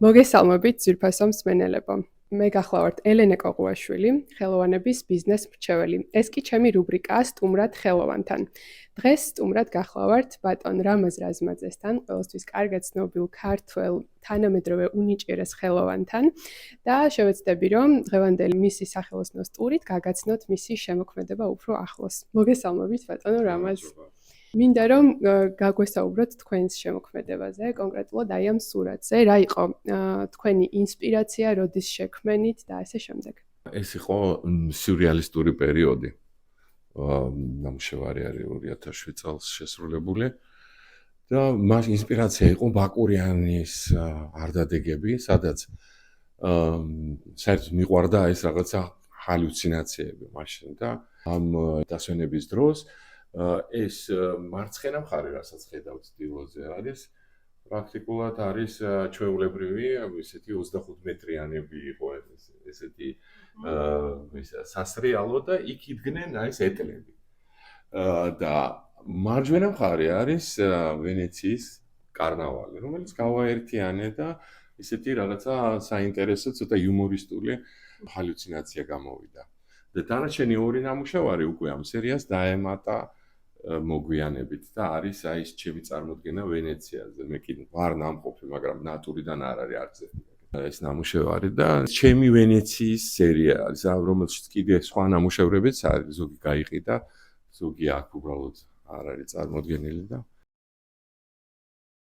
მოგესალმებით ძვირფასო მსმენელებო. მე გახლავართ ელენე კოღუაშვილი, ხელოვანების ბიზნეს მრჩეველი. ეს კი ჩემი რუბრიკაა სტუმრად ხელოვანთან. დღეს სტუმრად გახლავართ ბატონ რამაზ რაზმაძესთან, ყველასთვის კარგად ცნობილ ქართველ თანამედროვე უნიჭიერეს ხელოვანთან და შევეცდები, რომ დღევანდელი მისი სახელოსნოს ტურით გაგაცნოთ მისი შემოქმედება უფრო ახლოს. მოგესალმებით ბატონო რამაზ. მინდა რომ გაგვესაუბროთ თქვენს შემოქმედებაზე, კონკრეტულად აი ამ სურათზე, რა იყო თქვენი ინსპირაცია, როდის შექმენით და ასე შემდეგ. ეს იყო სიურრეალისტური პერიოდი. ნამუშევარი არის 2007 წელს შესრულებული და მას ინსპირაცია იყო ბაკურიანის არდადეგები, სადაც საერთოდ მიყვარდა ეს რაღაცა ჰალუცინაციები მაშინ და ამ დასვენების დროს ეს მარცხენა მხარე, რასაც ხედავთ დილოზე, არის პრაქტიკულად არის ჩვეულებრივი, ესეთი 25 მეტრიანები იყო ესეთი სასრიალო და იქ იდგნენ ეს ეტლები. და მარჯვენა მხარე არის ვენეციის კარნავალი, რომელიც გავაერთიანე და ესეთი რაღაცა საინტერესო, ცოტა იუმორისტული ჰალუცინაცია გამოვიდა. და დანარჩენი ორი ნამუშევარი უკვე ამ სერიას დაემატა მოგვიანებით და არის აი ეს ჩემი წარმოდგენა ვენეციაზე. მე კი ვარ ნამყოფი, მაგრამ ნატურიდან არ არის არც ეს ნამუშევარი და ჩემი ვენეციის სერია არის, რომელშიც კიდე სხვა ნამუშევრებიც არის, ზოგი გაიყიდა, ზოგი აქ უბრალოდ არ არის წარმოდგენილი და